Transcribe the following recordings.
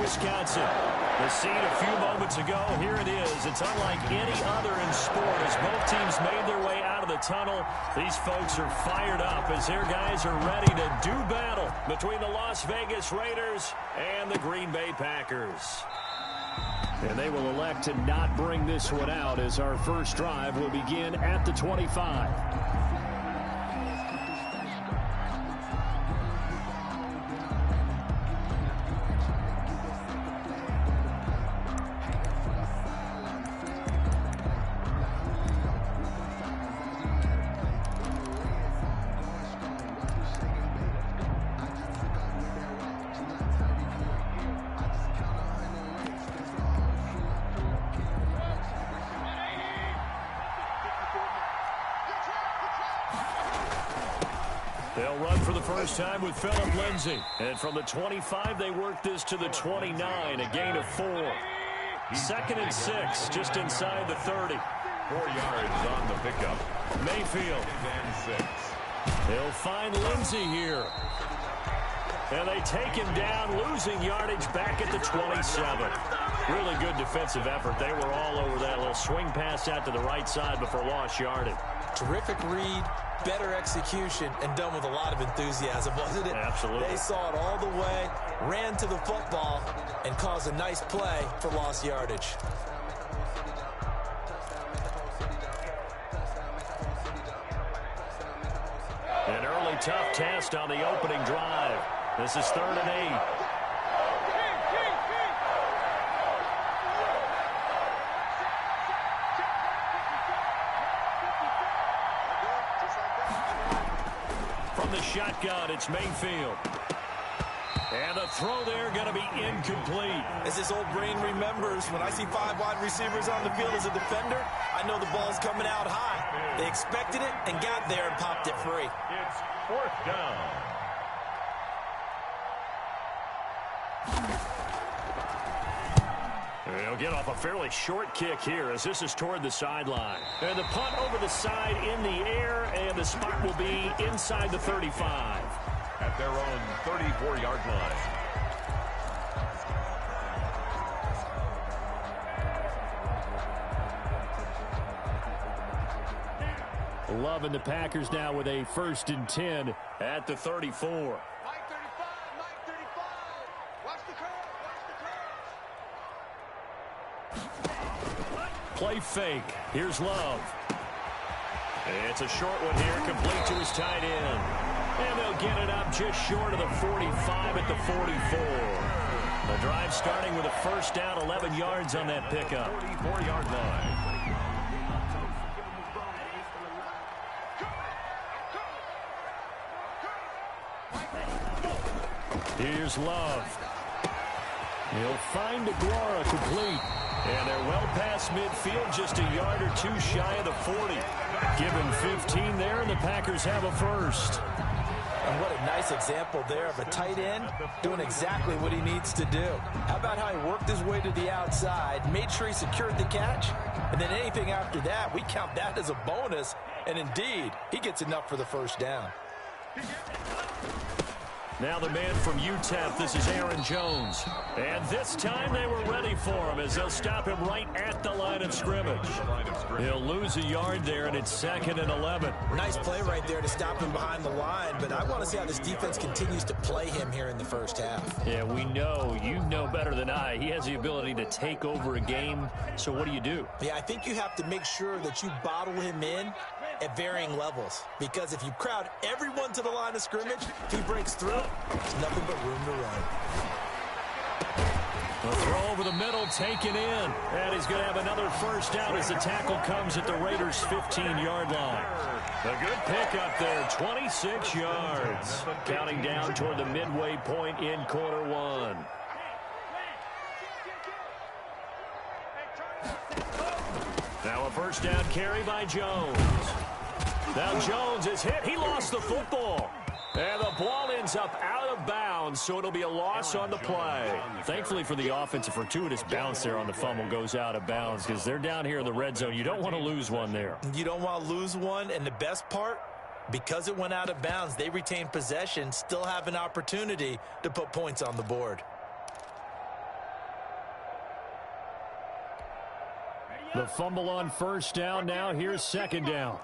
Wisconsin. The scene a few moments ago, here it is. It's unlike any other in sport. As both teams made their way out of the tunnel, these folks are fired up as their guys are ready to do battle between the Las Vegas Raiders and the Green Bay Packers. And they will elect to not bring this one out as our first drive will begin at the 25. They'll run for the first time with Phillip Lindsay. And from the 25, they work this to the 29, a gain of 4. 2nd and 6, just inside the 30. 4 yards on the pickup. Mayfield. And 6. They'll find Lindsay here. And they take him down, losing yardage back at the 27. Really good defensive effort. They were all over that little swing pass out to the right side before lost yardage. Terrific read, better execution, and done with a lot of enthusiasm, wasn't it? Absolutely. They saw it all the way, ran to the football, and caused a nice play for lost yardage. An early tough test on the opening drive. This is 3rd and 8. From the shotgun, it's Mayfield. And the throw there going to be incomplete. As this old brain remembers, when I see 5 wide receivers on the field as a defender, I know the ball's coming out high. They expected it and got there and popped it free. It's 4th down. They'll get off a fairly short kick here as this is toward the sideline. And the punt over the side in the air, and the spot will be inside the 35. At their own 34-yard line. Loving the Packers now with a 1st and 10 at the 34. Play fake. Here's Love. It's a short one here, complete to his tight end. And they'll get it up just short of the 45 at the 44. The drive starting with a 1st down, 11 yards on that pickup. 44-yard line. Here's Love. He'll find Aguara complete. And they're well past midfield, just a yard or 2 shy of the 40. Given 15 there, and the Packers have a 1st. And what a nice example there of a tight end doing exactly what he needs to do. How about how he worked his way to the outside, made sure he secured the catch, and then anything after that, we count that as a bonus. And indeed, he gets enough for the 1st down. Now the man from UTEP, this is Aaron Jones. And this time they were ready for him as they'll stop him right at the line of scrimmage. He'll lose a yard there, and it's 2nd and 11. Nice play right there to stop him behind the line, but I want to see how this defense continues to play him here in the 1st half. Yeah, we know. You know better than I. He has the ability to take over a game, so what do? Yeah, I think you have to make sure that you bottle him in at varying levels, because if you crowd everyone to the line of scrimmage, if he breaks through, there's nothing but room to run. The throw over the middle, taken in. And he's going to have another 1st down as the tackle comes at the Raiders' 15-yard line. A good pickup there, 26 yards. Counting down toward the midway point in quarter 1. Now a 1st down carry by Jones. Now Jones is hit. He lost the football. And the ball ends up out of bounds, so it'll be a loss on the play. Thankfully for the offense, a fortuitous bounce there on the fumble goes out of bounds because they're down here in the red zone. You don't want to lose one there. You don't want to lose one, and the best part, because it went out of bounds, they retain possession, still have an opportunity to put points on the board. The fumble on first down. Now here's second down.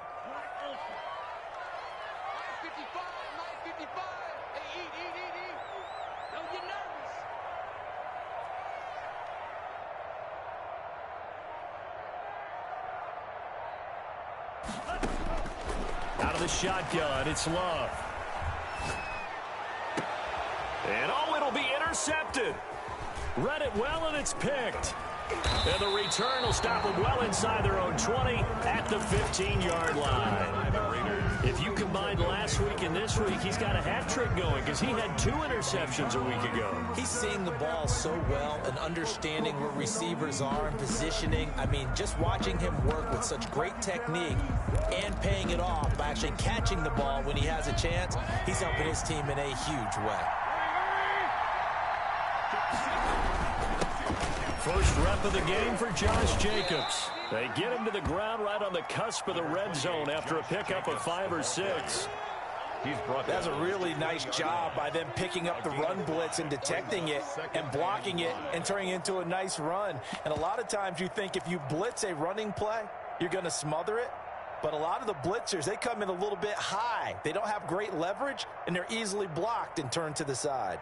Out of the shotgun, it's Love. And it'll be intercepted. Read it well, and it's picked. And the return will stop them well inside their own 20 at the 15-yard line. If you combine last week and this week, he's got a hat trick going because he had 2 interceptions a week ago. He's seeing the ball so well and understanding where receivers are and positioning. I mean, just watching him work with such great technique and paying it off by actually catching the ball when he has a chance, he's helping his team in a huge way. First rep of the game for Josh Jacobs. They get him to the ground right on the cusp of the red zone after a pickup of 5 or 6. That's a really nice job by them picking up the run blitz and detecting it and blocking it and turning it into a nice run. And a lot of times you think if you blitz a running play, you're going to smother it. But a lot of the blitzers, they come in a little bit high. They don't have great leverage, and they're easily blocked and turned to the side.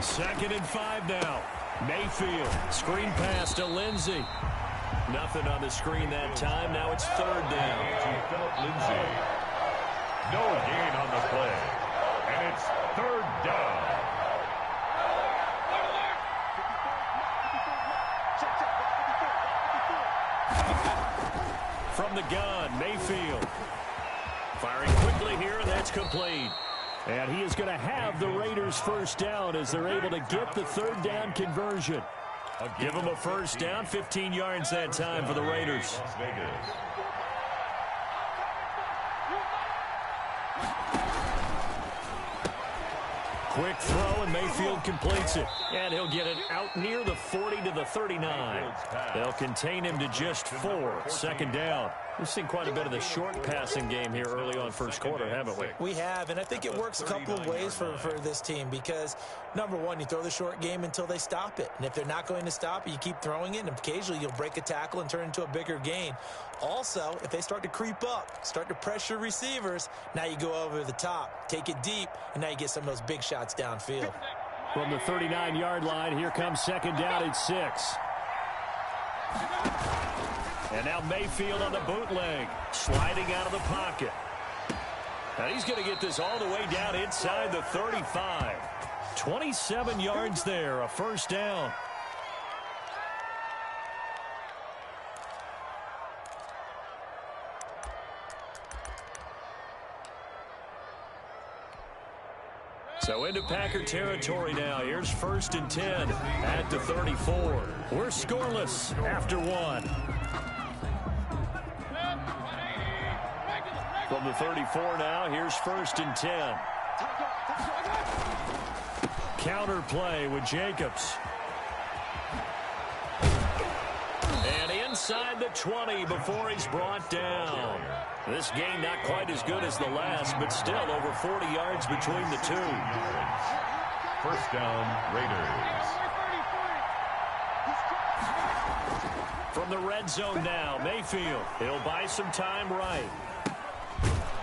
Second and 5 now. Mayfield, screen pass to Lindsey. Nothing on the screen that time. Now it's third down. To Philip Lindsay. No gain on the play. And it's third down. From the gun, Mayfield. Firing quickly here, and that's complete. And he is going to have the Raiders first down as they're able to get the third down conversion. Give them a first down, 15 yards that time for the Raiders. Las Vegas. Quick throw, and Mayfield completes it. And he'll get it out near the 40 to the 39. They'll contain him to just 4. Second down. We've seen quite a bit of the short passing game here early on first quarter, haven't we? We have, and I think it works a couple of ways for this team because, number one, you throw the short game until they stop it. And if they're not going to stop it, you keep throwing it, and occasionally you'll break a tackle and turn it into a bigger gain. Also, if they start to creep up, start to pressure receivers, now you go over the top, take it deep, and now you get some of those big shots downfield. From the 39-yard line, here comes second down at 6. And now Mayfield on the bootleg, sliding out of the pocket. Now he's going to get this all the way down inside the 35. 27 yards there, a first down. So into Packer territory now. Here's first and 10 at the 34. We're scoreless after 1. From the 34 now, here's first and 10. Counter play with Jacobs. And inside the 20 before he's brought down. This game not quite as good as the last, but still over 40 yards between the two. First down, Raiders. From the red zone now, Mayfield. He'll buy some time right.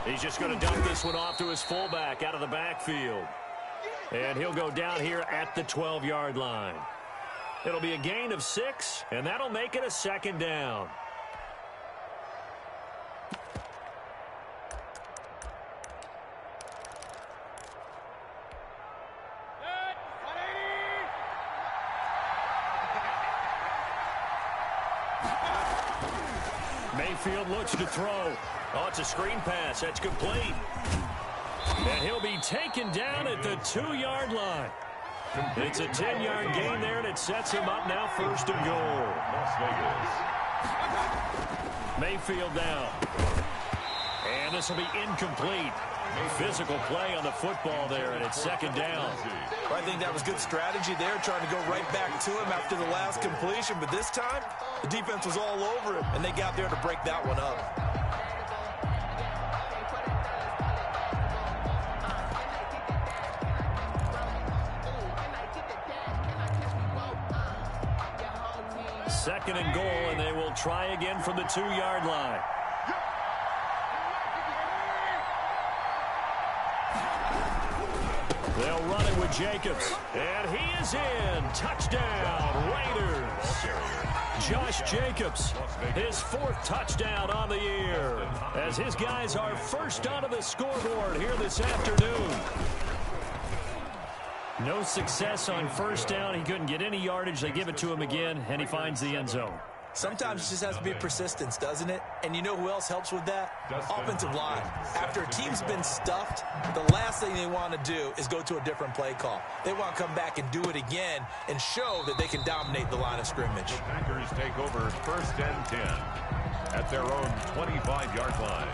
He's just going to dump this one off to his fullback out of the backfield. And he'll go down here at the 12-yard line. It'll be a gain of 6, and that'll make it a second down. Mayfield looks to throw. Oh, it's a screen pass. That's complete. And he'll be taken down at the 2-yard line. It's a 10-yard gain there, and it sets him up now first and goal. Las Vegas. Mayfield down. And this will be incomplete. Physical play on the football there, and it's second down. Well, I think that was good strategy there, trying to go right back to him after the last completion. But this time, the defense was all over him, and they got there to break that one up. Second and goal, and they will try again from the 2-yard line. They'll run it with Jacobs. And he is in. Touchdown, Raiders. Josh Jacobs, his 4th touchdown on the year, as his guys are first onto the scoreboard here this afternoon. No success on first down. He couldn't get any yardage. They give it to him again, and he finds the end zone. Sometimes it just has to be persistence, doesn't it? And you know who else helps with that? Offensive line. After a team's been stuffed, the last thing they want to do is go to a different play call. They want to come back and do it again and show that they can dominate the line of scrimmage. The Packers take over 1st and 10 at their own 25-yard line.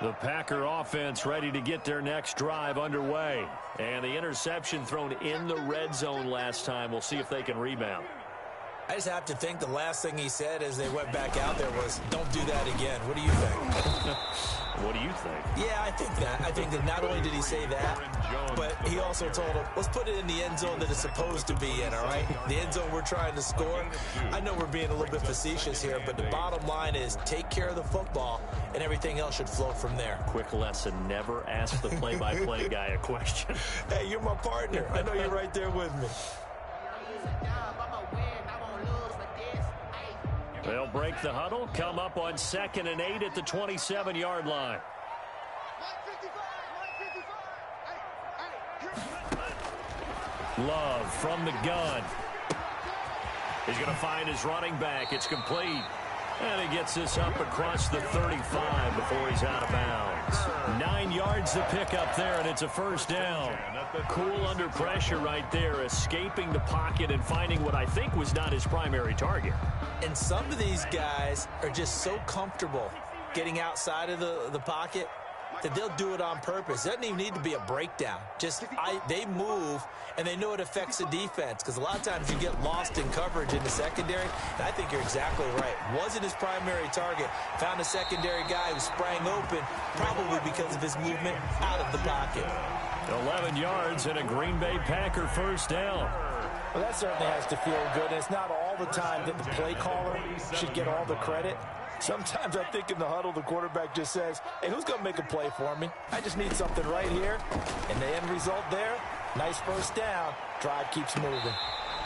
The Packer offense ready to get their next drive underway. And the interception thrown in the red zone last time. We'll see if they can rebound. I just have to think the last thing he said as they went back out there was, don't do that again. What do you think? What do you think? Yeah, I think that. I think that not only did he say that, but he also told him, let's put it in the end zone that it's supposed to be in, all right? The end zone we're trying to score. I know we're being a little bit facetious here, but the bottom line is take care of the football, and everything else should flow from there. Quick lesson, never ask the play-by-play guy a question. Hey, you're my partner. I know you're right there with me. They'll break the huddle, come up on 2nd and 8 at the 27-yard line. Love from the gun. He's going to find his running back. It's complete. And he gets this up across the 35 before he's out of bounds. 9 yards to pick up there, and it's a first down. Cool under pressure right there, escaping the pocket and finding what I think was not his primary target. And some of these guys are just so comfortable getting outside of the pocket that they'll do it on purpose. It doesn't even need to be a breakdown. Just they move, and they know it affects the defense, because a lot of times you get lost in coverage in the secondary, and I think you're exactly right. Wasn't his primary target. Found a secondary guy who sprang open, probably because of his movement out of the pocket. 11 yards and a Green Bay Packer first down. Well, that certainly has to feel good. And it's not all the time that the play caller should get all the credit. Sometimes I think in the huddle, the quarterback just says, hey, who's going to make a play for me? I just need something right here. And the end result there, nice first down. Drive keeps moving.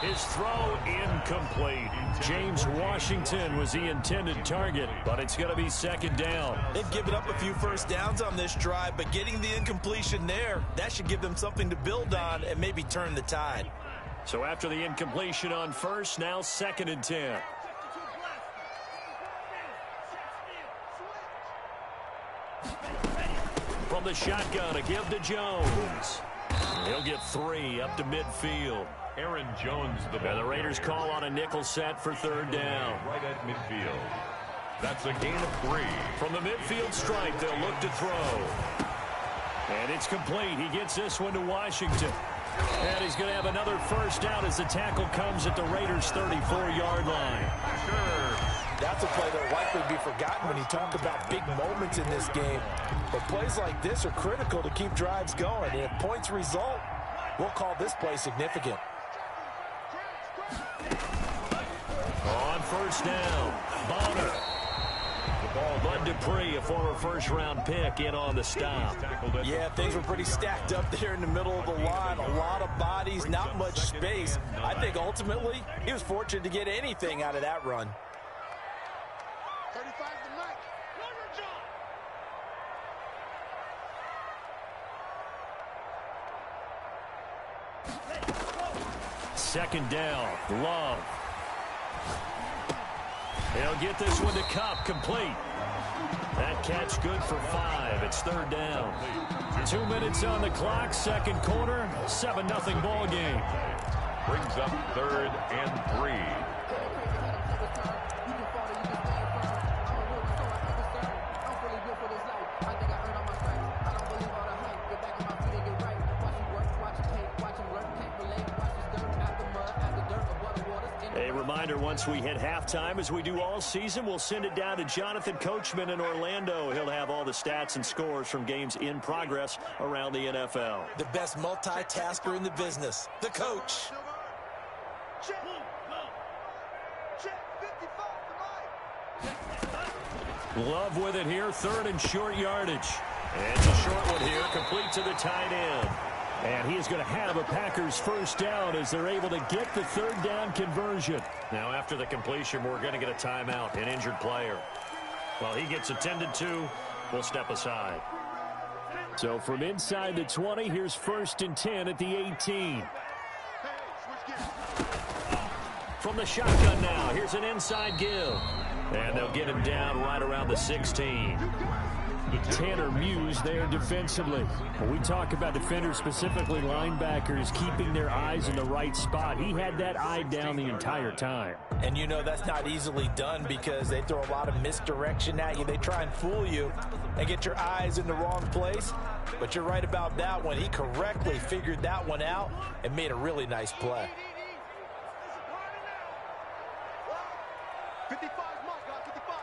His throw incomplete. James Washington was the intended target, but it's going to be second down. They've given up a few first downs on this drive, but getting the incompletion there, that should give them something to build on and maybe turn the tide. So after the incompletion on first, now 2nd and 10. From the shotgun, a give to Jones. He'll get 3 up to midfield. Aaron Jones, the Raiders call on a nickel set for 3rd down. Right at midfield. That's a gain of 3. From the midfield stripe, they'll look to throw. And it's complete. He gets this one to Washington. And he's going to have another first down as the tackle comes at the Raiders' 34-yard line. That's a play that will likely be forgotten when you talk about big moments in this game. But plays like this are critical to keep drives going. And if points result, we'll call this play significant. On first down, Bonner. The ball, Bud Dupree, a former first-round pick, in on the stop. Yeah, things were pretty stacked up there in the middle of the line. A lot of bodies, not much space. I think ultimately he was fortunate to get anything out of that run. 35 to Mike. second down. Love. He'll get this one to Kupp, complete. That catch good for 5. It's third down. 2 minutes on the clock, second quarter, 7-0 ball game. Brings up 3rd and 3. A reminder, once we hit halftime, as we do all season, we'll send it down to Jonathan Coachman in Orlando. He'll have all the stats and scores from games in progress around the NFL. The best multitasker in the business, the coach. Love with it here, 3rd and short yardage. And a short one here, complete to the tight end. And he is going to have a Packers first down as they're able to get the 3rd down conversion. Now, after the completion, we're going to get a timeout, an injured player. While he gets attended to, we'll step aside. So from inside the 20, here's 1st and 10 at the 18. From the shotgun now, here's an inside give. And they'll get him down right around the 16. Tanner Muse there defensively. When we talk about defenders, specifically linebackers, keeping their eyes in the right spot, he had that eye down the entire time. And you know that's not easily done because they throw a lot of misdirection at you. They try and fool you and get your eyes in the wrong place. But you're right about that one. He correctly figured that one out and made a really nice play. 55 mark, 55.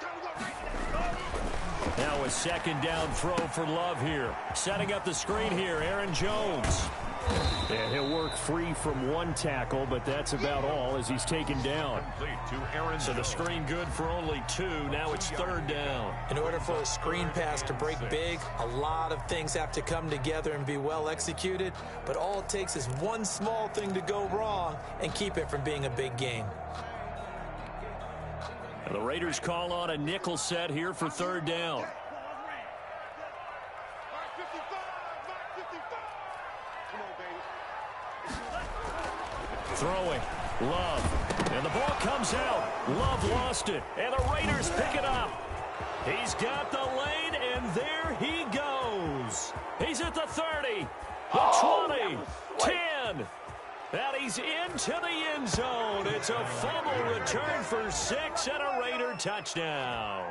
Time to go right now. Now a second down throw for Love here. Setting up the screen here, Aaron Jones. And he'll work free from one tackle, but that's about all as he's taken down. So the screen good for only 2. Now it's 3rd down. In order for a screen pass to break big, a lot of things have to come together and be well executed. But all it takes is one small thing to go wrong and keep it from being a big gain. The Raiders call on a nickel set here for 3rd down. Throwing. Love. And the ball comes out. Love lost it. And the Raiders pick it up. He's got the lane, and there he goes. He's at the 30, the 20, 10. And he's into the end zone. It's a fumble return for 6 and a Raider touchdown.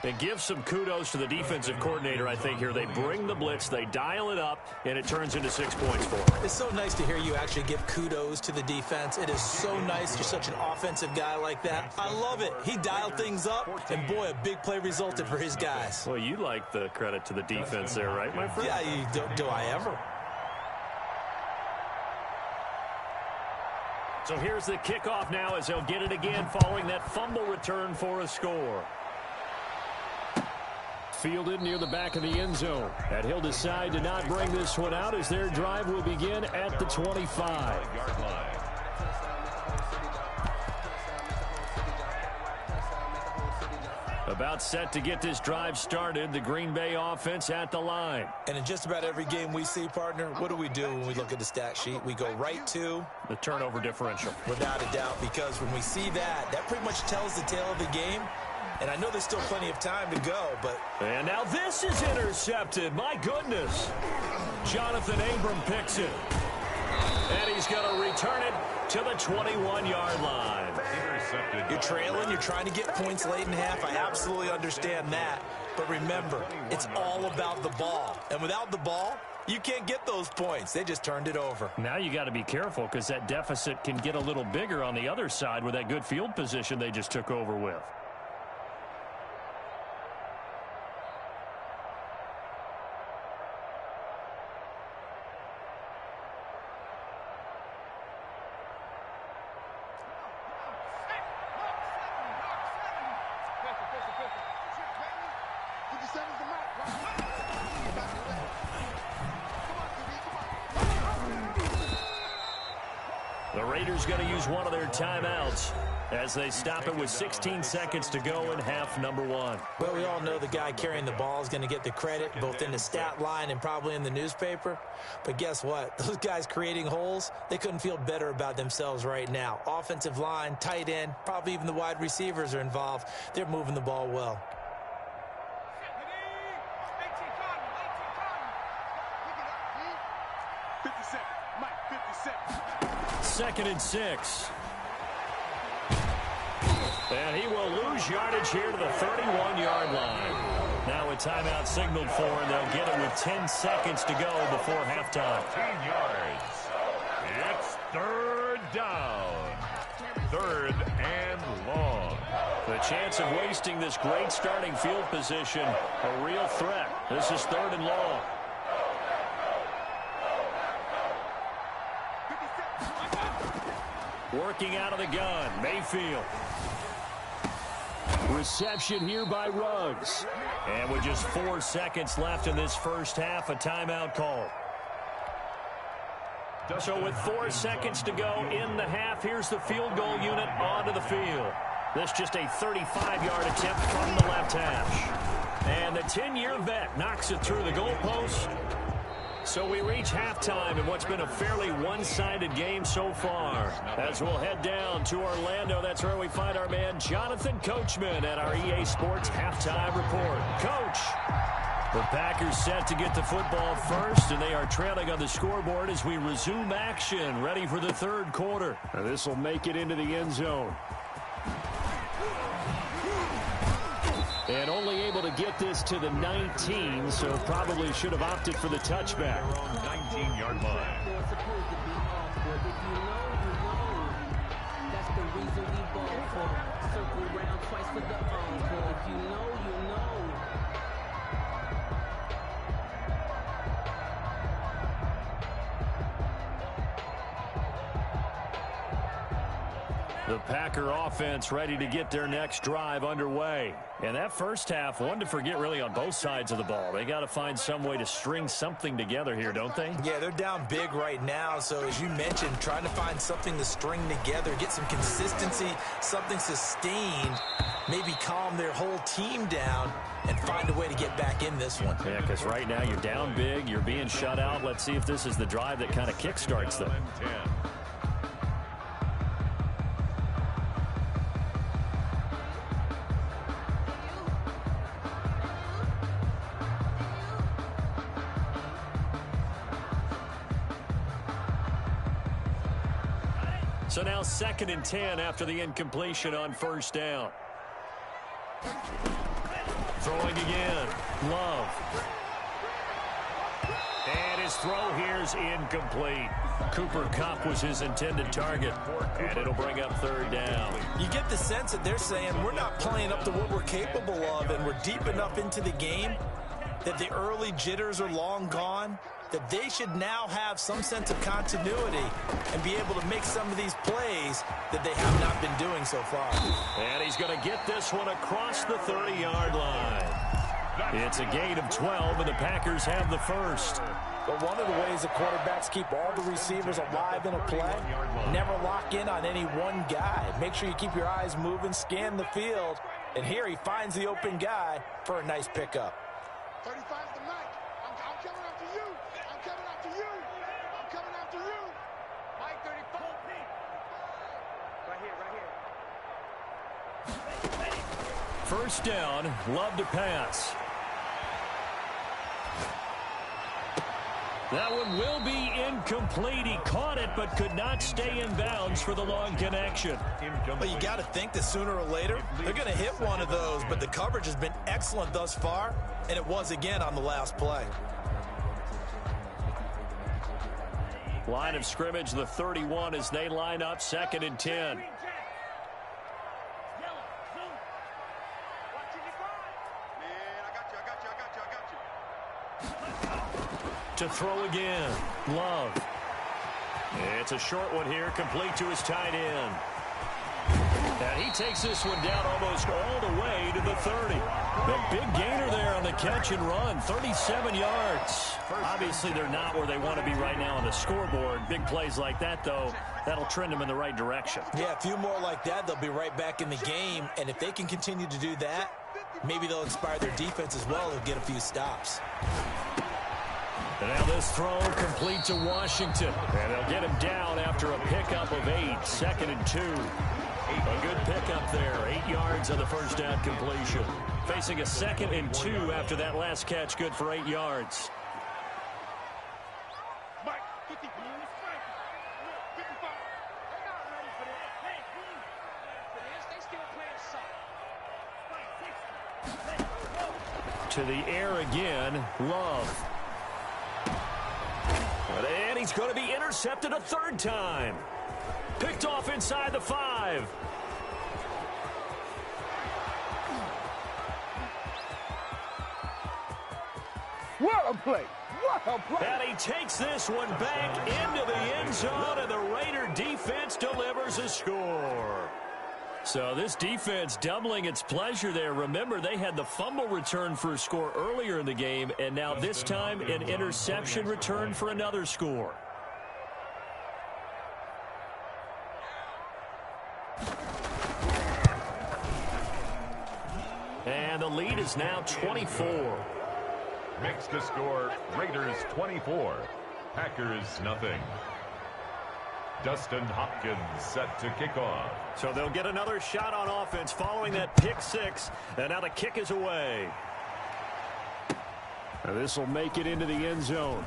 And give some kudos to the defensive coordinator, I think, here. They bring the blitz, they dial it up, and it turns into 6 points for them. It's so nice to hear you actually give kudos to the defense. It is so nice you're such an offensive guy like that. I love it. He dialed things up, and boy, a big play resulted for his guys. Well, you like the credit to the defense there, right, my friend? Yeah, do I ever? So here's the kickoff now as they'll get it again following that fumble return for a score. Fielded near the back of the end zone. And he'll decide to not bring this one out as their drive will begin at the 25-yard line. About set to get this drive started, the Green Bay offense at the line. And in just about every game we see, partner, what do we do when we look at the stat sheet? We go right to the turnover differential. Without a doubt, because when we see that, that pretty much tells the tale of the game. And I know there's still plenty of time to go, but... And now this is intercepted. My goodness. Jonathan Abram picks it. And he's going to return it to the 21-yard line. You're trailing. You're trying to get points late in half. I absolutely understand that. But remember, it's all about the ball. And without the ball, you can't get those points. They just turned it over. Now you got to be careful because that deficit can get a little bigger on the other side with that good field position they just took over with. The Raiders going to use one of their timeouts as they stop it with 16 seconds to go in half number one. Well, we all know the guy carrying the ball is going to get the credit, both in the stat line and probably in the newspaper. But guess what? Those guys creating holes, they couldn't feel better about themselves right now. Offensive line, tight end, probably even the wide receivers are involved. They're moving the ball well. Second and 6. And he will lose yardage here to the 31-yard line. Now a timeout signaled for, and they'll get it with 10 seconds to go before halftime. 10 yards. It's third down. Third and long. The chance of wasting this great starting field position, a real threat. This is third and long. Working out of the gun, Mayfield. Reception here by Ruggs. And with just 4 seconds left in this first half, a timeout call. So with 4 seconds to go in the half, here's the field goal unit onto the field. This just a 35-yard attempt from the left hash. And the 10-year vet knocks it through the goalpost. So we reach halftime in what's been a fairly one-sided game so far. As we'll head down to Orlando, that's where we find our man Jonathan Coachman at our EA Sports Halftime Report. Coach, the Packers set to get the football first, and they are trailing on the scoreboard as we resume action, ready for the third quarter. This will make it into the end zone. And only able to get this to the 19, so probably should have opted for the touchback. 19-yard line. That's the reason we ball for. Circle round twice for the encore. If you know, you know. The Packer offense ready to get their next drive underway. And that first half, one to forget really on both sides of the ball. They got to find some way to string something together here, don't they? Yeah, they're down big right now. So as you mentioned, trying to find something to string together, get some consistency, something sustained, maybe calm their whole team down and find a way to get back in this one. Yeah, because right now you're down big, you're being shut out. Let's see if this is the drive that kind of kickstarts them. 10. So now 2nd and 10 after the incompletion on first down. Throwing again. Love. And his throw here's incomplete. Cooper Kupp was his intended target. And it'll bring up third down. You get the sense that they're saying we're not playing up to what we're capable of, and we're deep enough into the game that the early jitters are long gone, that they should now have some sense of continuity and be able to make some of these plays that they have not been doing so far. And he's going to get this one across the 30-yard line. It's a gain of 12, and the Packers have the first. But one of the ways the quarterbacks keep all the receivers alive in a play, never lock in on any one guy. Make sure you keep your eyes moving, scan the field, and here he finds the open guy for a nice pickup. 35 is the mic. I'm coming after you. I'm coming after you. I'm coming after you. Mike 35. Right here. First down, Love to pass. That one will be incomplete. He caught it but could not stay in bounds for the long connection. But you got to think that sooner or later they're going to hit one of those, but the coverage has been excellent thus far, and it was again on the last play. Line of scrimmage, the 31 as they line up 2nd and 10. To throw again, Love. It's a short one here, complete to his tight end. And he takes this one down almost all the way to the 30. A big gainer there on the catch and run, 37 yards. Obviously, they're not where they want to be right now on the scoreboard. Big plays like that, though, that'll trend them in the right direction. Yeah, a few more like that, they'll be right back in the game. And if they can continue to do that, maybe they'll inspire their defense as well and get a few stops. And now this throw complete to Washington. And they'll get him down after a pickup of 8, 2nd and 2. A good pickup there, 8 yards on the first down completion. Facing a 2nd and 2 after that last catch, good for 8 yards. To the air again, Love. And he's going to be intercepted a 3rd time. Picked off inside the 5. What a play. What a play. And he takes this one back into the end zone, and the Raider defense delivers a score. So this defense doubling its pleasure there. Remember, they had the fumble return for a score earlier in the game, and now this time an interception return for another score. And the lead is now 24. Makes the score Raiders 24, Packers nothing. Dustin Hopkins set to kick off. So they'll get another shot on offense following that pick 6, and now the kick is away. This will make it into the end zone.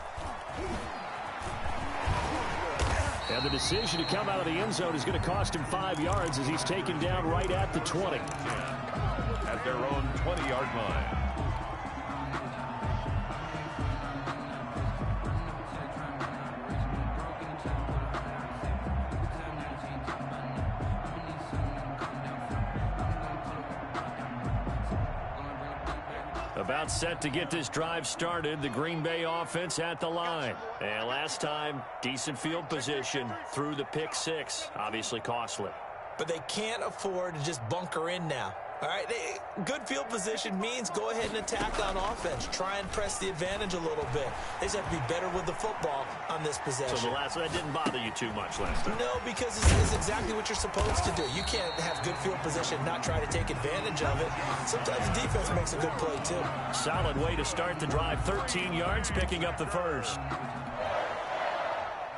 And the decision to come out of the end zone is going to cost him 5 yards as he's taken down right at the 20. At their own 20-yard line. About set to get this drive started, the Green Bay offense at the line. And last time, decent field position through the pick 6. Obviously costly. But they can't afford to just bunker in now. All right, good field position means go ahead and attack on offense. Try and press the advantage a little bit. They just have to be better with the football on this possession. So that didn't bother you too much last time? No, because it's exactly what you're supposed to do. You can't have good field position, not try to take advantage of it. Sometimes the defense makes a good play, too. Solid way to start the drive. 13 yards, picking up the first.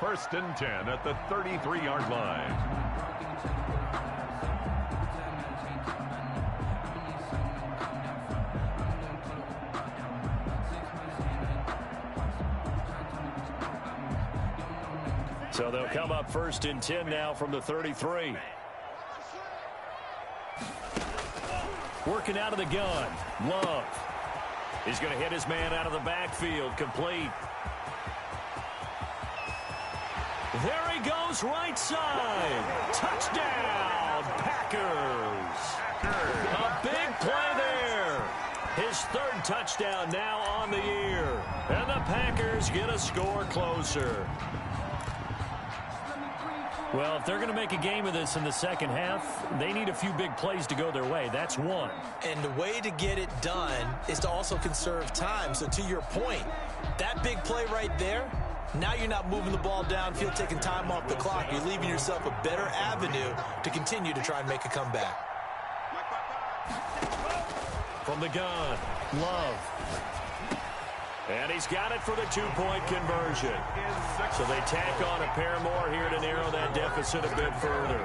1st and 10 at the 33-yard line. So they'll come up 1st and 10 now from the 33. Working out of the gun. Love. He's going to hit his man out of the backfield. Complete. There he goes, right side. Touchdown, Packers. A big play there. His 3rd touchdown now on the year. And the Packers get a score closer. Well, if they're going to make a game of this in the second half, they need a few big plays to go their way. That's one. And the way to get it done is to also conserve time. So to your point, that big play right there, now you're not moving the ball downfield, taking time off the clock. You're leaving yourself a better avenue to continue to try and make a comeback. From the gun, Love. And he's got it for the 2-point conversion. So they tack on a pair more here to narrow that deficit a bit further.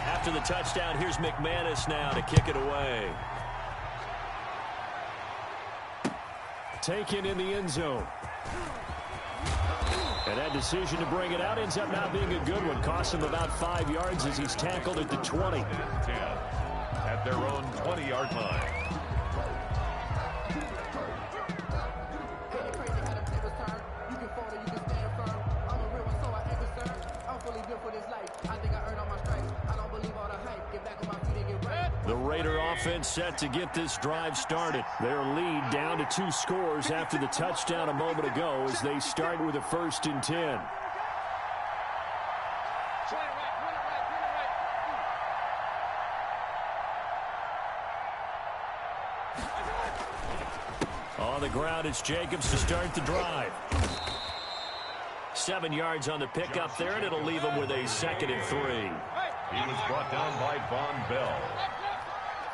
After the touchdown, here's McManus now to kick it away. Taken in the end zone. And that decision to bring it out ends up not being a good one. Costs him about 5 yards as he's tackled at the 20. At their own 20-yard line. The Raider offense set to get this drive started. Their lead down to 2 scores after the touchdown a moment ago as they start with a 1st and 10. On the ground, it's Jacobs to start the drive. 7 yards on the pickup there, and it'll leave him with a 2nd and 3. He was brought down by Von Bell.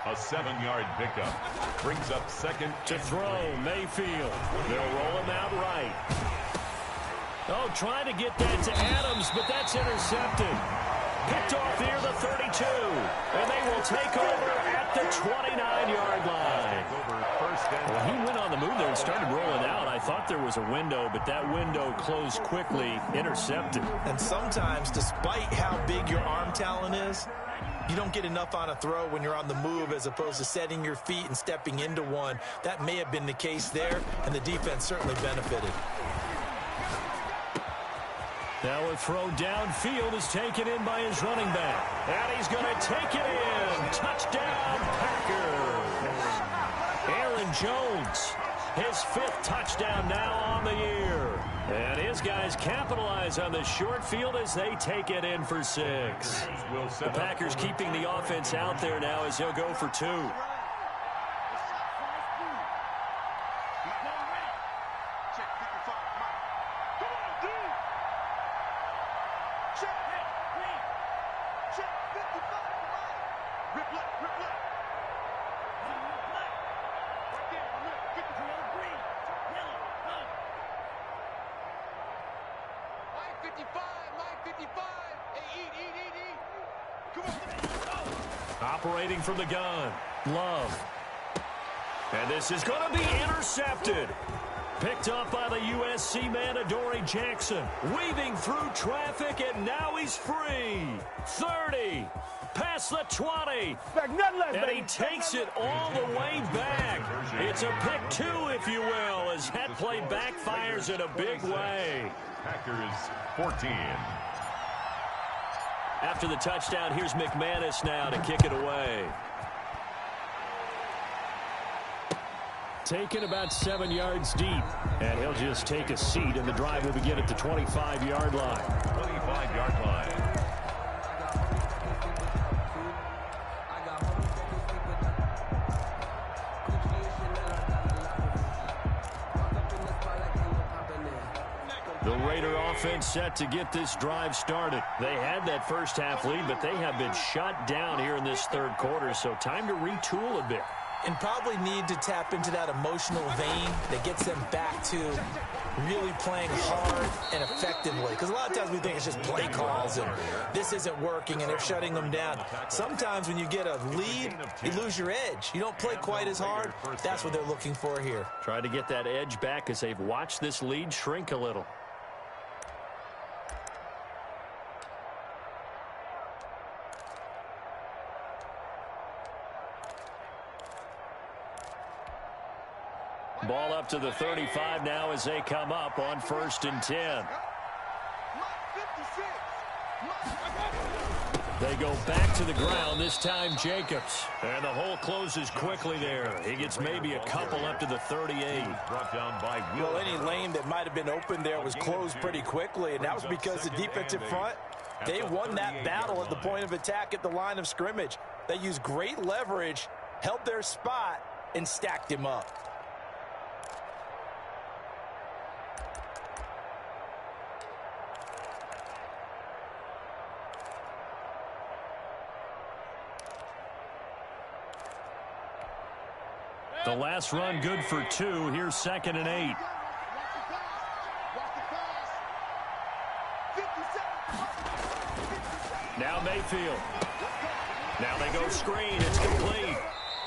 A 7-yard pickup brings up 2nd to throw. Mayfield. They'll roll him out right. Oh, trying to get that to Adams, but that's intercepted. Picked off near the 32. And they will take over at the 29-yard line. Well, he went on the move there and started rolling out. I thought there was a window, but that window closed quickly. Intercepted. And sometimes, despite how big your arm talent is, you don't get enough on a throw when you're on the move as opposed to setting your feet and stepping into one. That may have been the case there, and the defense certainly benefited. Now a throw downfield is taken in by his running back. And he's going to take it in. Touchdown, Packers. Aaron Jones, his 5th touchdown now on the year. And his guys capitalize on the short field as they take it in for 6. The Packers keeping the offense out there now as they'll go for 2. Operating from the gun, Love. And this is going to be intercepted. Picked up by the USC man, Adoree Jackson. Weaving through traffic, and now he's free. 30, past the 20. And he takes it all the way back. It's a pick 2, if you will, as that play backfires in a big way. Packers 14. After the touchdown, here's McManus now to kick it away. Taken about 7 yards deep. And he'll just take a seat, and the drive will begin at the 25-yard line. 25-yard line. The Raider offense set to get this drive started. They had that first half lead, but they have been shut down here in this 3rd quarter, so time to retool a bit. And probably need to tap into that emotional vein that gets them back to really playing hard and effectively. Because a lot of times we think it's just play calls and this isn't working and they're shutting them down. Sometimes when you get a lead, you lose your edge. You don't play quite as hard. That's what they're looking for here. Try to get that edge back as they've watched this lead shrink a little. Ball up to the 35 now as they come up on 1st and 10. They go back to the ground, this time Jacobs. And the hole closes quickly there. He gets maybe a couple up to the 38. Brought down by Will. Well, any lane that might have been open there was closed pretty quickly, and that was because the defensive front, they won that battle at the point of attack at the line of scrimmage. They used great leverage, held their spot, and stacked him up. The last run good for 2. Here's 2nd and 8. Now Mayfield. Now they go screen. It's complete.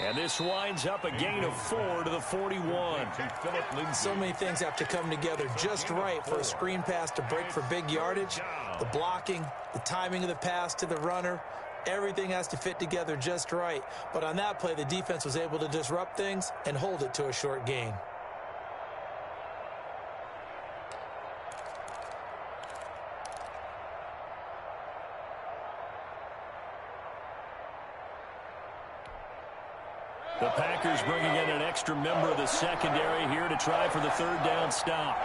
And this winds up a gain of 4 to the 41. So many things have to come together just right for a screen pass to break for big yardage. The blocking, the timing of the pass to the runner, everything has to fit together just right. But on that play, the defense was able to disrupt things and hold it to a short gain. The Packers bringing in an extra member of the secondary here to try for the 3rd down stop.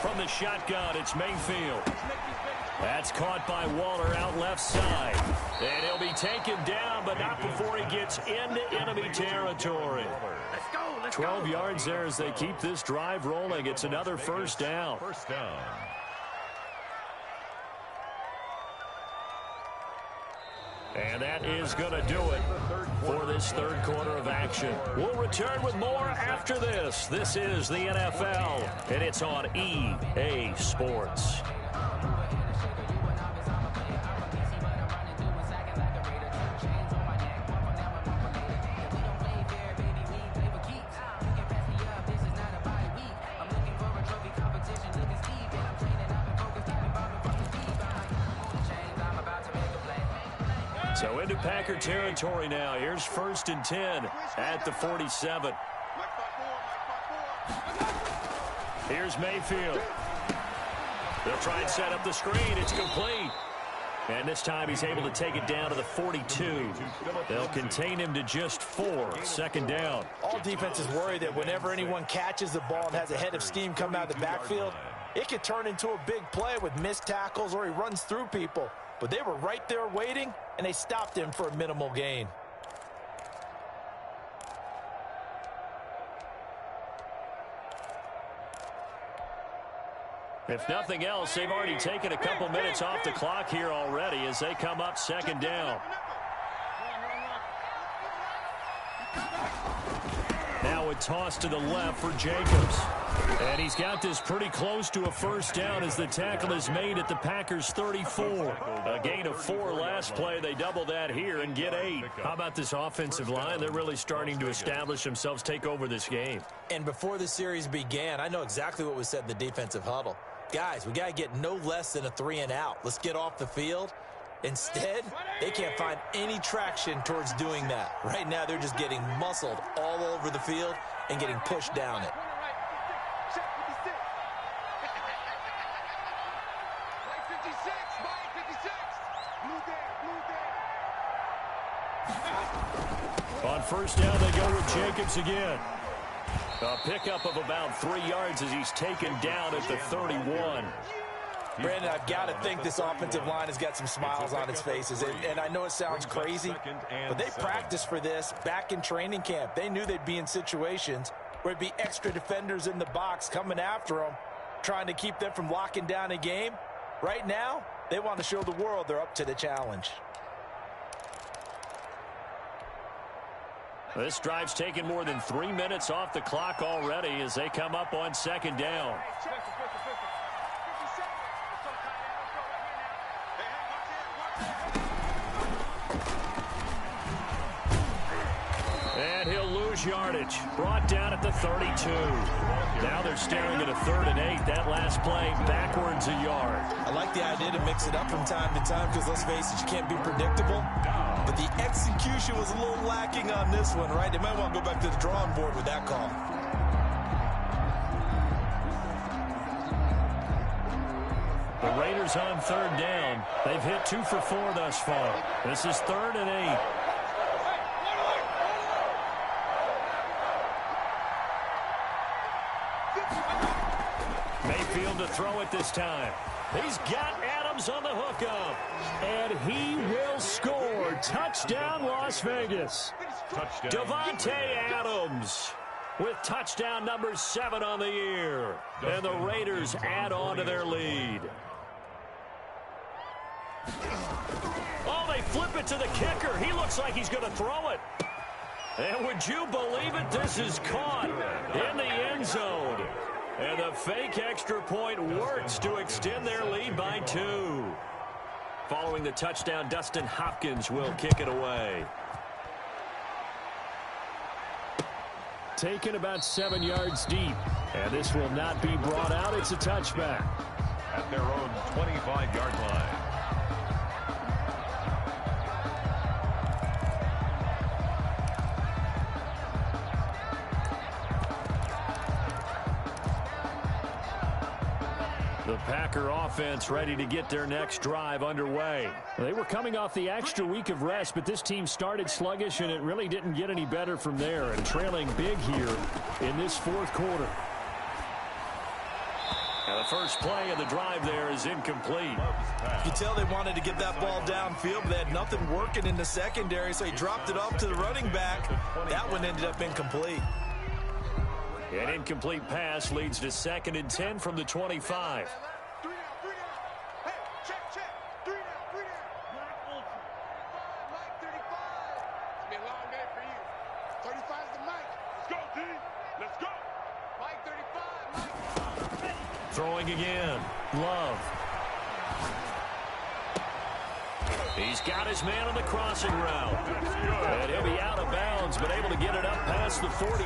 From the shotgun, it's Mayfield. That's caught by Waller out left side. And he'll be taken down, but not before he gets into enemy territory. 12 yards there as they keep this drive rolling. It's another first down. First down. And that is going to do it for this third quarter of action. We'll return with more after this. This is the NFL, and it's on EA Sports. So into Packer territory now. Here's 1st and 10 at the 47. Here's Mayfield. They'll try and set up the screen. It's complete. And this time he's able to take it down to the 42. They'll contain him to just 4. Second down. All defenses worry that whenever anyone catches the ball and has a head of steam coming out of the backfield, it could turn into a big play with missed tackles or he runs through people. But they were right there waiting, and they stopped him for a minimal gain. If nothing else, they've already taken a couple minutes off the clock here already as they come up second down. Now a toss to the left for Jacobs. And he's got this pretty close to a first down as the tackle is made at the Packers' 34. A gain of 4 last play. They double that here and get 8. How about this offensive line? They're really starting to establish themselves, take over this game. And before the series began, I know exactly what was said in the defensive huddle. Guys, we got to get no less than a 3 and out. Let's get off the field. Instead, they can't find any traction towards doing that. Right now, they're just getting muscled all over the field and getting pushed down it. On first down, they go with Jacobs again. A pickup of about 3 yards as he's taken down at the 31. Brandon, I've got to think this offensive line has got some smiles on its faces. And I know it sounds crazy, but they practiced for this back in training camp. They knew they'd be in situations where it'd be extra defenders in the box coming after them, trying to keep them from locking down a game. Right now, they want to show the world they're up to the challenge. This drive's taken more than 3 minutes off the clock already as they come up on second down. And he'll lose yardage. Brought down at the 32. Now they're staring at a 3rd and 8. That last play backwards a yard. I like the idea to mix it up from time to time because, let's face it, you can't be predictable. But the execution was a little lacking on this one, right? They might want to go back to the drawing board with that call. The Raiders on 3rd down. They've hit 2 for 4 thus far. This is 3rd and 8. Mayfield to throw it this time. He's got Adams on the hookup. And he will score. Touchdown, Las Vegas. Davante Adams with touchdown number 7 on the year. And the Raiders add on to their lead. Oh, they flip it to the kicker. He looks like he's going to throw it. And would you believe it? This is caught in the end zone. And the fake extra point works to extend their lead by 2. Following the touchdown, Dustin Hopkins will kick it away. Taken about 7 yards deep. And this will not be brought out. It's a touchback. At their own 25-yard line. The Packer offense ready to get their next drive underway. They were coming off the extra week of rest, but this team started sluggish, and it really didn't get any better from there. And trailing big here in this 4th quarter. Now the first play of the drive there is incomplete. You can tell they wanted to get that ball downfield, but they had nothing working in the secondary, so he dropped it off to the running back. That one ended up incomplete. An incomplete pass leads to 2nd and 10 from the 25. 3 down, 3 down. Hey, check. 3 down, 3 down. Mike 35. It's been a long day for you. 35 is the Mike. Let's go, D. Let's go. Mike 35, Mike. Throwing again. Love. He's got his man on the crossing route. And he'll be out of bounds, but able to get it up past the 45.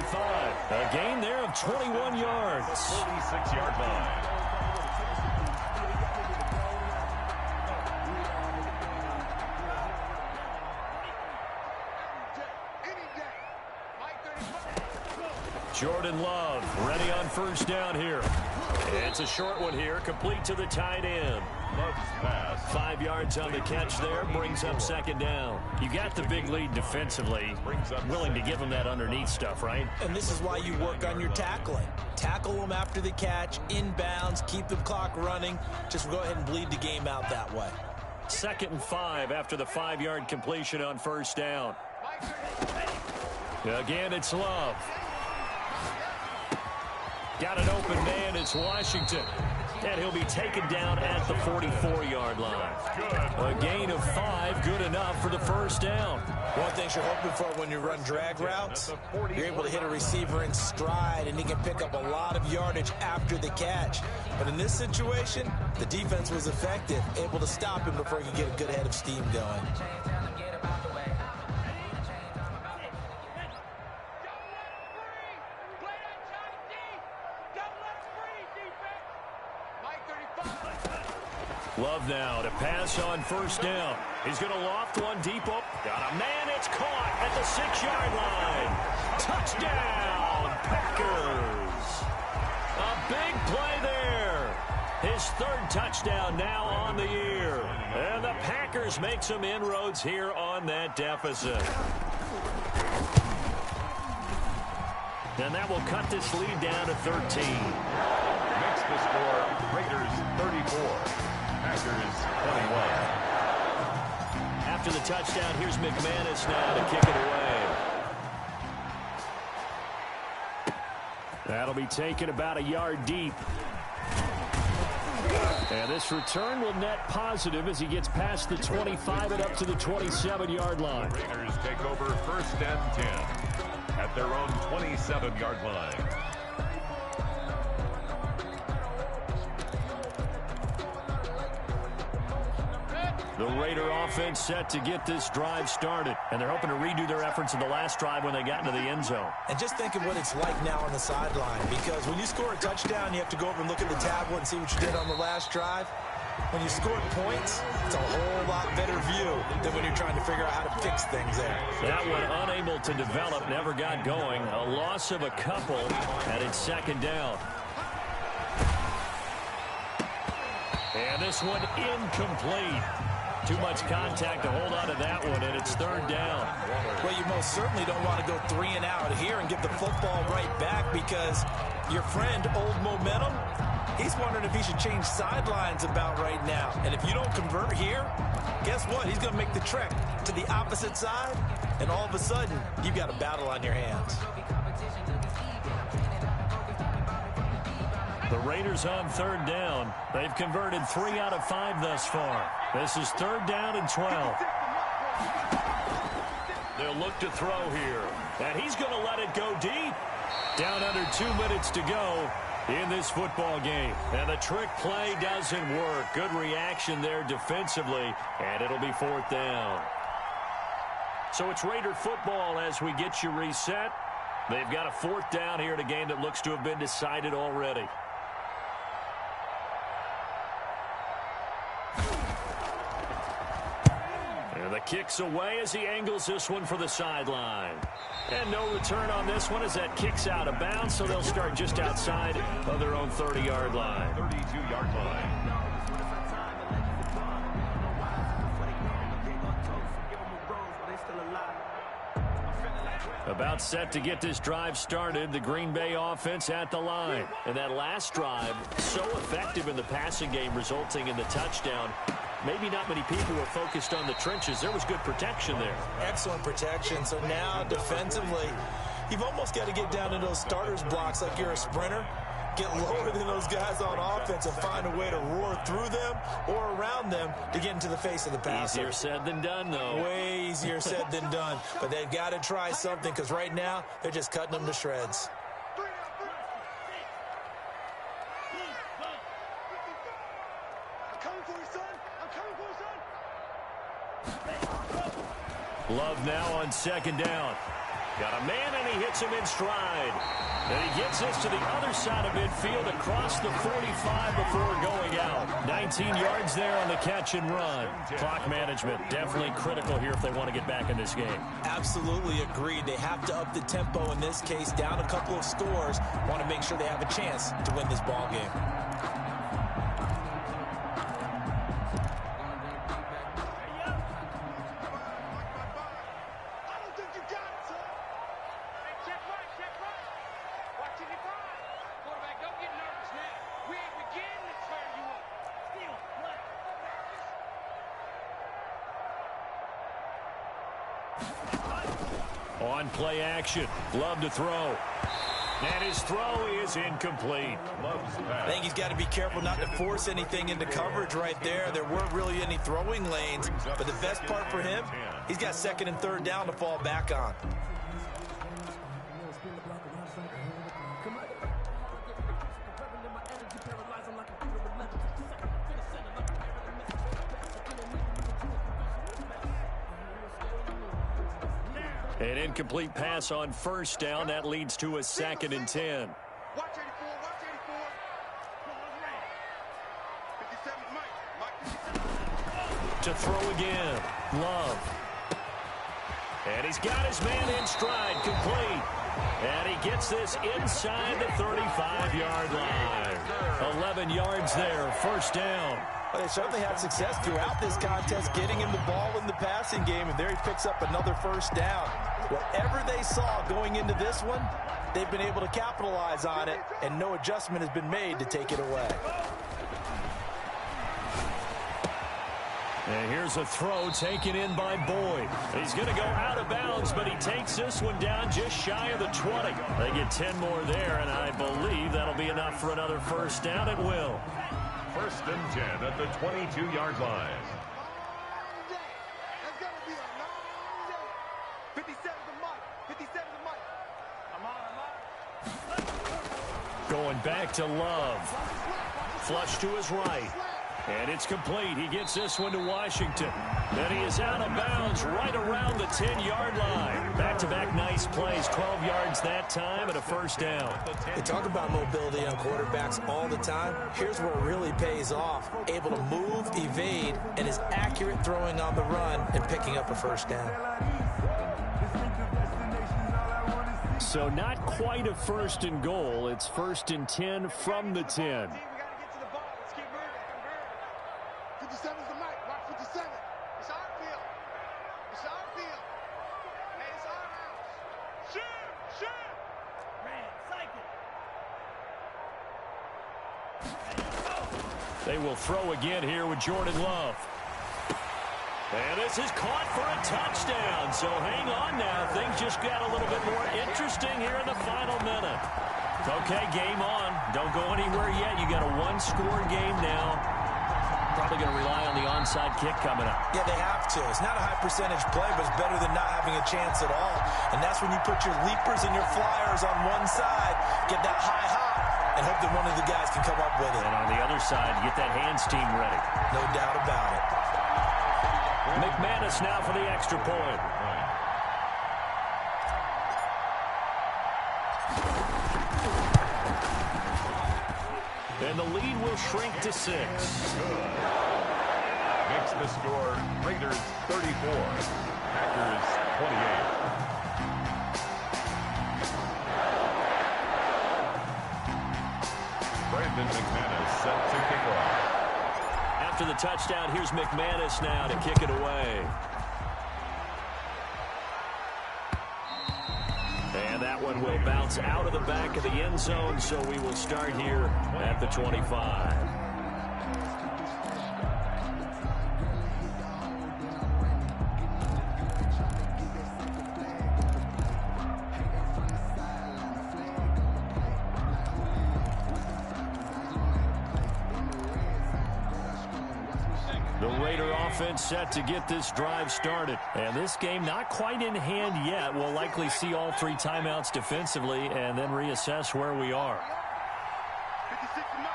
A gain there of 21 yards. 46-yard line. Any day. Mike 35. Jordan Love ready on first down here. It's a short one here, complete to the tight end. Love's pass. 5 yards on the catch there, brings up 2nd down. You got the big lead defensively, willing to give them that underneath stuff, right? And this is why you work on your tackling. Tackle them after the catch, inbounds, keep the clock running. Just go ahead and bleed the game out that way. 2nd and 5 after the 5-yard completion on first down. Again, it's Love. Got an open man, it's Washington. And he'll be taken down at the 44-yard line. A gain of 5, good enough for the first down. One thing you're hoping for when you run drag routes, you're able to hit a receiver in stride, and he can pick up a lot of yardage after the catch. But in this situation, the defense was effective, able to stop him before he could get a good head of steam going. Love now to pass on first down. He's going to loft one deep up. Got a man, it's caught at the 6-yard line. Touchdown, Packers. A big play there. His 3rd touchdown now on the year. And the Packers make some inroads here on that deficit. And that will cut this lead down to 13. Makes the score Raiders 34. Packers 21. After the touchdown, here's McManus now to kick it away. That'll be taken about a yard deep. And this return will net positive as he gets past the 25 and up to the 27-yard line. Raiders take over 1st and 10 at their own 27-yard line. The Raider offense set to get this drive started. And they're hoping to redo their efforts in the last drive when they got into the end zone. And just think of what it's like now on the sideline, because when you score a touchdown, you have to go over and look at the tablet and see what you did on the last drive. When you scored points, it's a whole lot better view than when you're trying to figure out how to fix things there. That one unable to develop, never got going. A loss of a couple, and it's 2nd down. And this one incomplete. Too much contact to hold on to that one, and it's 3rd down. Well, you most certainly don't want to go 3 and out here and give the football right back, because your friend, Old Momentum, he's wondering if he should change sidelines about right now. And if you don't convert here, guess what? He's going to make the trek to the opposite side, and all of a sudden, you've got a battle on your hands. The Raiders on 3rd down. They've converted 3 out of 5 thus far. This is 3rd down and 12. They'll look to throw here. And he's going to let it go deep. Down under 2 minutes to go in this football game. And the trick play doesn't work. Good reaction there defensively. And it'll be 4th down. So it's Raider football as we get you reset. They've got a 4th down here in a game that looks to have been decided already. And the kick's away as he angles this one for the sideline. And no return on this one as that kick's out of bounds, so they'll start just outside of their own 30-yard line. 32-yard line. About set to get this drive started, the Green Bay offense at the line. And that last drive, so effective in the passing game, resulting in the touchdown. Maybe not many people were focused on the trenches. There was good protection there. Excellent protection. So now defensively, You've almost got to get down in those starters blocks like you're a sprinter. Get lower than those guys on offense and find a way to roar through them or around them to get into the face of the passer. Easier said than done, though. Way easier said than done. But they've got to try something because right now they're just cutting them to shreds. Love now on second down. Got a man, and he hits him in stride. And he gets this to the other side of midfield across the 45 before going out. 19 yards there on the catch and run. Clock management definitely critical here if they want to get back in this game. Absolutely agreed. They have to up the tempo in this case, down a couple of scores. Want to make sure they have a chance to win this ball game. On play action, Love to throw. And his throw is incomplete. I think he's got to be careful not to force anything into coverage right there. There weren't really any throwing lanes, but the best part for him, he's got second and third down to fall back on. An incomplete pass on first down. That leads to a 2nd and 10. Watch 84, watch 84. 57, Mike. To throw again. Love. And he's got his man in stride, complete. And he gets this inside the 35-yard line. 11 yards there, first down. Well, they certainly had success throughout this contest getting him the ball in the passing game, and there he picks up another first down. Whatever they saw going into this one, they've been able to capitalize on it, and no adjustment has been made to take it away. And here's a throw taken in by Boyd. He's going to go out of bounds, but he takes this one down just shy of the 20. They get 10 more there, and I believe that'll be enough for another first down. It will. First and 10 at the 22-yard line. That's going to be a long day. 57 to Mike. 57 to Mike. I'm on. Going back to Love. Flush to his right. And it's complete. He gets this one to Washington. Then he is out of bounds right around the 10-yard line. Back-to-back nice plays. 12 yards that time and a first down. They talk about mobility on quarterbacks all the time. Here's where it really pays off. Able to move, evade, and is accurate throwing on the run and picking up a first down. So not quite a first and goal. It's first and 10 from the 10. 57 is the mic. Watch 57. It's our field. It's our field. Hey, it's our house. Shoot! Shoot! Man, psych it. They will throw again here with Jordan Love. And this is caught for a touchdown. So hang on now. Things just got a little bit more interesting here in the final minute. Okay, game on. Don't go anywhere yet. You got a one-score game now. Probably going to rely on the onside kick coming up. Yeah, they have to. It's not a high percentage play, but it's better than not having a chance at all. And that's when you put your leapers and your flyers on one side, get that high hop, and hope that one of the guys can come up with it. And on the other side, get that hands team ready. No doubt about it. McManus now for the extra point. And the lead will shrink to 6. Makes the score Raiders 34, Packers 28. Brandon McManus set to kick off. After the touchdown, here's McManus now to kick it away. And that one will bounce out of the back of the end zone, so we will start here at the 25. Raider offense set to get this drive started. And this game not quite in hand yet. We'll likely see all 3 timeouts defensively and then reassess where we are. 56 to Mike.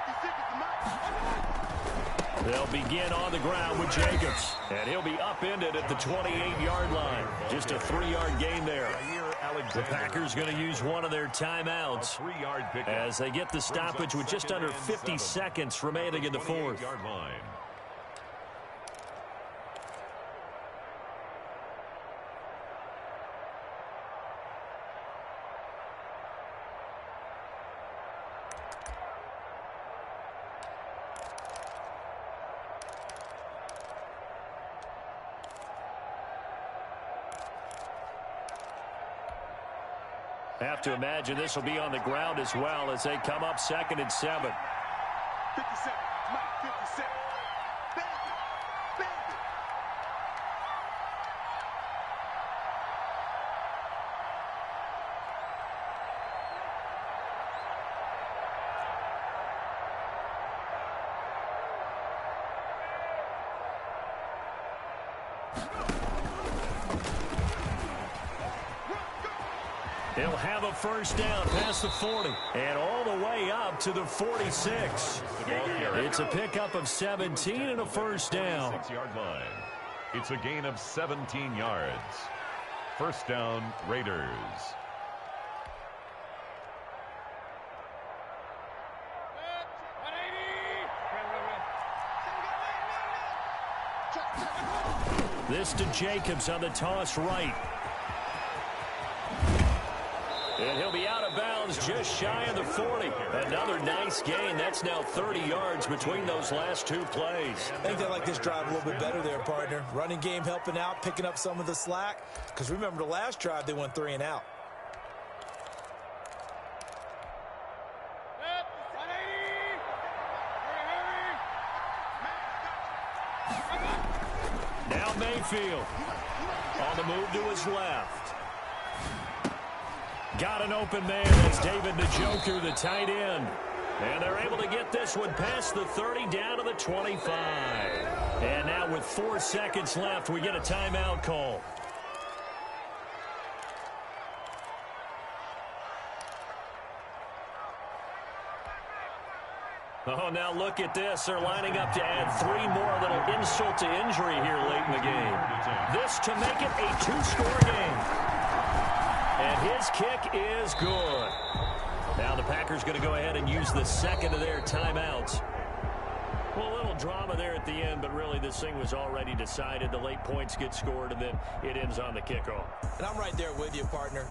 56 to Mike. They'll begin on the ground with Jacobs. And he'll be upended at the 28-yard line. Just a 3-yard gain there. The Packers going to use one of their timeouts as they get the stoppage with just under 50 seconds remaining in the fourth. Have to imagine this will be on the ground as well as they come up 2nd and 7. 57. Mike, 57. Bang it. Bang it. He'll have a first down past the 40 and all the way up to the 46. It's a pickup of 17 and a first down. 6-yard line. It's a gain of 17 yards. First down, Raiders. This to Jacobs on the toss right. And he'll be out of bounds just shy of the 40. Another nice gain. That's now 30 yards between those last 2 plays. I think they like this drive a little bit better there, partner. Running game helping out, picking up some of the slack. Because remember, the last drive, they went 3 and out. Now Mayfield on the move to his left. Got an open man. That's David Njoku, the tight end. And they're able to get this one past the 30 down to the 25. And now with 4 seconds left, we get a timeout call. Oh, now look at this. They're lining up to add 3 more. Little insult to injury here late in the game. This to make it a 2-score game. And his kick is good. Now the Packers going to go ahead and use the second of their timeouts. Well, a little drama there at the end, but really this thing was already decided. The late points get scored, and then it ends on the kickoff. And I'm right there with you, partner.